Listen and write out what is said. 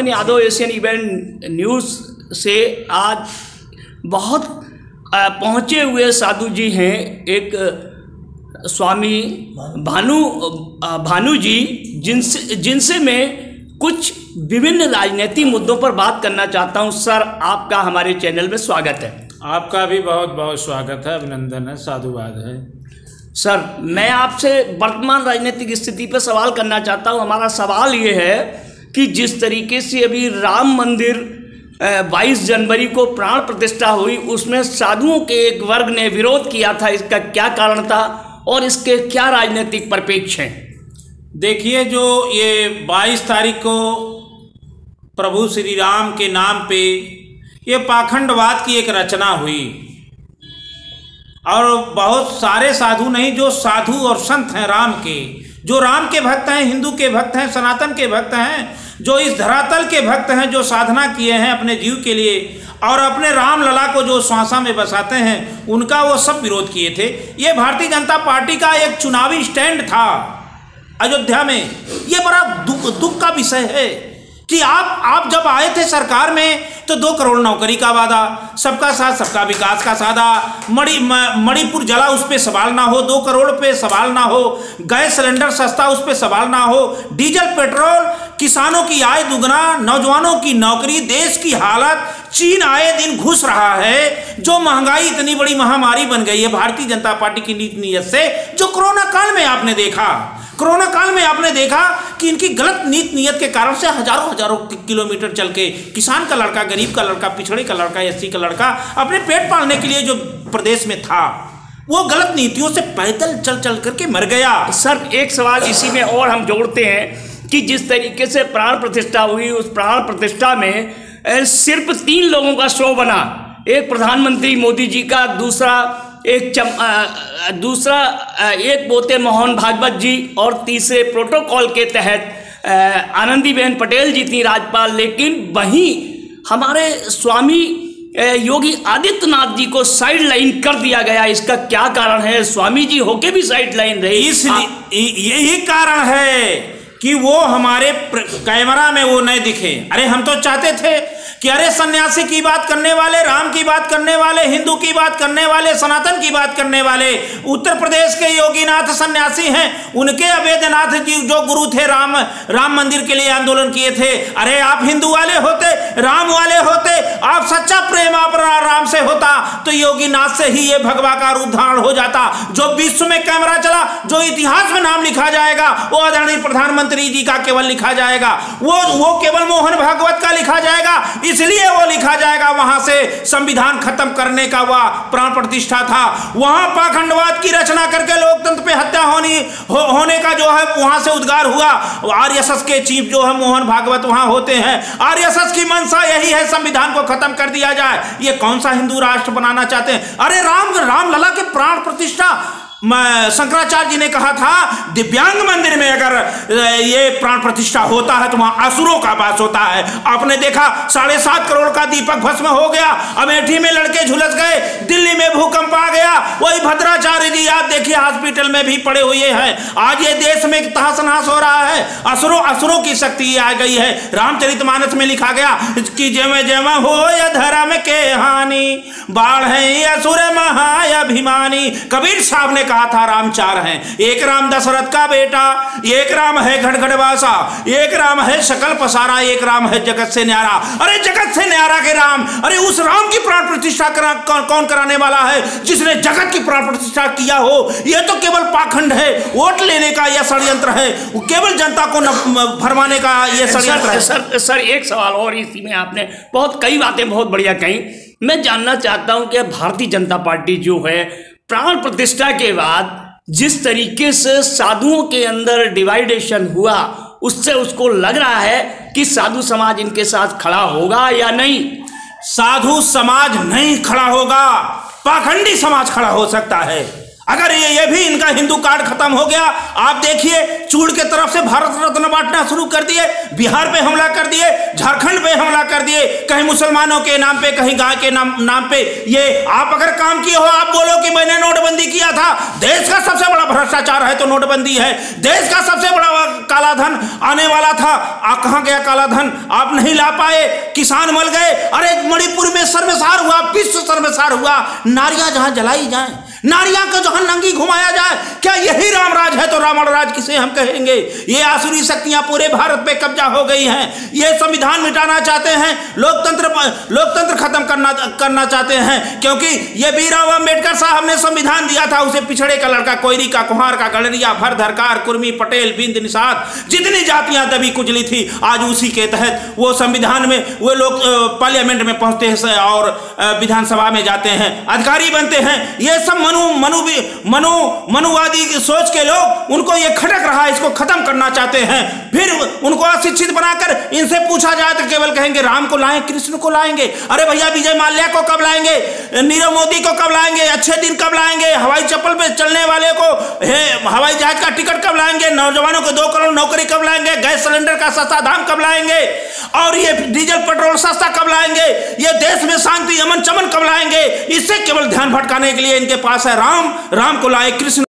पवन Yadav Asian event news से आज बहुत पहुँचे हुए साधु जी हैं। एक स्वामी भानु जी जिनसे मैं कुछ विभिन्न राजनीतिक मुद्दों पर बात करना चाहता हूं। सर, आपका हमारे चैनल में स्वागत है। आपका भी बहुत बहुत स्वागत है, अभिनंदन है, साधुवाद है। सर, मैं आपसे वर्तमान राजनीतिक स्थिति पर सवाल करना चाहता हूं। हमारा सवाल ये है कि जिस तरीके से अभी राम मंदिर 22 जनवरी को प्राण प्रतिष्ठा हुई, उसमें साधुओं के एक वर्ग ने विरोध किया था। इसका क्या कारण था और इसके क्या राजनीतिक परिप्रेक्ष्य हैं? देखिए, जो ये 22 तारीख को प्रभु श्री राम के नाम पे ये पाखंडवाद की एक रचना हुई और बहुत सारे साधु नहीं, जो साधु और संत हैं राम के, जो राम के भक्त हैं, हिंदू के भक्त हैं, सनातन के भक्त हैं, जो इस धरातल के भक्त हैं, जो साधना किए हैं अपने जीव के लिए और अपने राम लला को जो श्वासा में बसाते हैं, उनका वो सब विरोध किए थे। ये भारतीय जनता पार्टी का एक चुनावी स्टैंड था अयोध्या में। ये बड़ा दुख का विषय है कि आप जब आए थे सरकार में तो 2 करोड़ नौकरी का वादा, सबका साथ सबका विकास का सादा, मणिपुर जला उस पर सवाल ना हो, 2 करोड़ पे सवाल ना हो, गैस सिलेंडर सस्ता उस पर सवाल ना हो, डीजल पेट्रोल, किसानों की आय दुगना, नौजवानों की नौकरी, देश की हालत, चीन आए दिन घुस रहा है, जो महंगाई इतनी बड़ी महामारी बन गई है भारतीय जनता पार्टी की नीति नियत से, जो कोरोना काल में आपने देखा, कोरोना काल में आपने देखा कि इनकी गलत नीति नियत के कारण से हजारों किलोमीटर चल के किसान का लड़का, गरीब का लड़का, पिछड़े का लड़का, एससी का लड़का अपने पेट पालने के लिए जो प्रदेश में था, वो गलत नीतियों से पैदल चल करके मर गया। सर, एक सवाल इसी में और हम जोड़ते हैं कि जिस तरीके से प्राण प्रतिष्ठा हुई, उस प्राण प्रतिष्ठा में सिर्फ 3 लोगों का शो बना। एक प्रधानमंत्री मोदी जी का, एक पोते मोहन भागवत जी और तीसरे प्रोटोकॉल के तहत आनंदीबेन पटेल जी थी राज्यपाल। लेकिन वहीं हमारे स्वामी योगी आदित्यनाथ जी को साइड लाइन कर दिया गया। इसका क्या कारण है? स्वामी जी होके भी साइड लाइन रहे। इसलिए यही कारण है कि वो हमारे कैमरा में वो नहीं दिखे। अरे हम तो चाहते थे कि अरे सन्यासी की बात करने वाले, राम की बात करने वाले, हिंदू की बात करने वाले, सनातन की बात करने वाले, उत्तर प्रदेश के योगीनाथ सन्यासी हैं, उनके अवैधनाथ जी जो गुरु थे, राम मंदिर के लिए आंदोलन किए थे। अरे आप हिंदू वाले होते, राम वाले होते, आप सच्चा प्रेम आप राम से होता तो योगीनाथ से ही ये भगवा का रूप धारण हो जाता। जो विश्व में कैमरा चला, जो इतिहास में नाम लिखा जाएगा, वो आदरणीय प्रधानमंत्री जी का केवल लिखा जाएगा, वो केवल मोहन भागवत का लिखा जाएगा। इसलिए वो लिखा जाएगा, वहां से संविधान खत्म करने का वह प्राण प्रतिष्ठा था। वहां पाखंडवाद की रचना करके लोकतंत्र पे हत्या होने का जो है वहां से उद्गार हुआ। आरएसएस के चीफ जो है मोहन भागवत वहां होते हैं। आरएसएस की मंशा यही है, संविधान को खत्म कर दिया जाए। ये कौन सा हिंदू राष्ट्र बनाना चाहते हैं? अरे राम लला के प्राण प्रतिष्ठा शंकराचार्य जी ने कहा था, दिव्यांग मंदिर में अगर ये प्राण प्रतिष्ठा होता है तो वहां असुरों का वास होता है। आपने देखा 7.5 करोड़ का दीपक भस्म हो गया, अमेठी में लड़के झुलस गए, दिल्ली में भूकंप आ गया, वही भद्राचार्य जी आप देखिए हॉस्पिटल में भी पड़े हुए हैं। आज ये देश में तहस नहस हो रहा है, असुरों की शक्ति आ गई है। रामचरितमानस में लिखा गया कि जम हो या धर्म के हानि, बाढ़ है असुर महाभिमानी। कबीर साहब ने कहा था राम 4 हैं, एक राम दशरथ का बेटा, एक राम है घड़घड़वासा, एक राम है सकल पसारा, एक राम है जगत से न्यारा। अरे जगत से न्यारा के राम, अरे उस राम की प्राण प्रतिष्ठा कौन कराने वाला है जिसने जगत की प्राण प्रतिष्ठा किया हो? यह तो केवल पाखंड है, वोट लेने का यह षड्यंत्र है, केवल जनता को भरमाने का यह षड्यंत्र है। सर, एक सवाल और, इसी में आपने कई बातें बहुत बढ़िया कही। मैं जानना चाहता हूं कि भारतीय जनता पार्टी जो है प्राण प्रतिष्ठा के बाद जिस तरीके से साधुओं के अंदर डिवाइडेशन हुआ, उससे उसको लग रहा है कि साधु समाज इनके साथ खड़ा होगा या नहीं? साधु समाज नहीं खड़ा होगा, पाखंडी समाज खड़ा हो सकता है। अगर ये भी इनका हिंदू कार्ड खत्म हो गया, आप देखिए चूड़ के तरफ से भारत रत्न बांटना शुरू कर दिए, बिहार पे हमला कर दिए, झारखंड पे हमला कर दिए, कहीं मुसलमानों के नाम पे, कहीं गाय के नाम पे। ये आप अगर काम किए हो, आप बोलो कि मैंने नोटबंदी किया था। देश का सबसे बड़ा भ्रष्टाचार है तो नोटबंदी है, देश का सबसे बड़ा काला धन आने वाला था, कहां गया काला धन? आप नहीं ला पाए, किसान मर गए। अरे मणिपुर में शर्मसार हुआ, विश्व शर्मसार हुआ। नारियां जहां जलाई जाएं, नारियां को जहां नंगी घुमाया जाए, क्या यही राम राज है? तो रावण राज किसे हम कहेंगे? ये आसुरी शक्तियां पूरे भारत पे कब्जा हो गई हैं। ये संविधान मिटाना चाहते हैं, लोकतंत्र खत्म करना चाहते हैं, क्योंकि ये भीमराव अंबेडकर साहब ने संविधान दिया था, उसे पिछड़े का लड़का, कोयरी का, कुम्हार का, गडरिया, भर, धरकार, कुर्मी, पटेल, बिंद, निषाद, जितनी जातियां दबी कुचली थी, आज उसी के तहत वो संविधान में वो लोग पार्लियामेंट में पहुंचते हैं और विधानसभा में जाते हैं, अधिकारी बनते हैं। ये सब मनुवादी सोच के लोग, उनको ये खटक रहा है, इसको खत्म करना चाहते हैं। फिर उनको अशिक्षित बनाकर इनसे पूछा जाए तो केवल कहेंगे राम को लाएं, कृष्ण को लाएंगे। अरे भैया, विजय माल्या को कब लाएंगे? नीरव मोदी को कब लाएंगे? अच्छे दिन कब लाएंगे? हवाई चप्पल पे चलने वाले को हवाई जहाज का टिकट कब लाएंगे? नौजवानों को 2 करोड़ नौकरी कब लाएंगे? गैस सिलेंडर का सस्ता दाम कब लाएंगे? और ये डीजल पेट्रोल सस्ता कब लाएंगे? ये देश में शांति, अमन, चमन कब लाएंगे? इससे केवल ध्यान भटकाने के लिए इनके पास है राम को लाए, कृष्ण